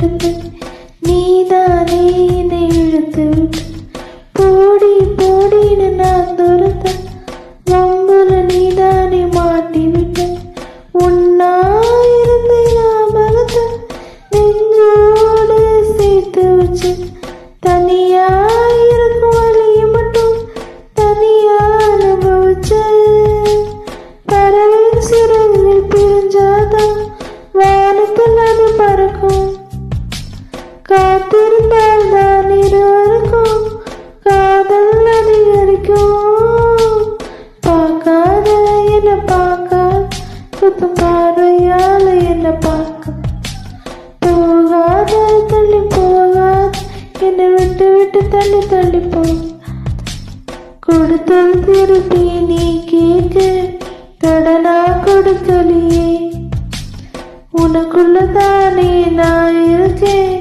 எடுத்து நீதானே என்னை இழுத்து விட்டு போடி போடின்னு நான் துரத்த வம்புல நீதானே மாட்டி விட்ட உன்னாயிருந்து ஞாபகத்தை நெஞ்சோடு சேர்த்து வச்சு தனியாயிருக்கும் வழியை மட்டும் தனியா அனுபவிச்ச பறவையின் சிறகுகள் பிரிஞ்சாதான் வானத்தில் அது பறக்கும் காத்திருந்தால் தான் இருவருக்கும் காதல் அதிகரிக்கும் பார்க்காத என்ன பார்க்காத குத்தும் பார்வையால என்ன பார்க்க போகாத தள்ளி போகாத என்னை விட்டு விட்டு தள்ளி தள்ளி போ கொடுத்தல் திருப்பி நீ கேட்க கடனா கொடுக்கலையே உனக்குள்ளதானே நான் இருக்கேன்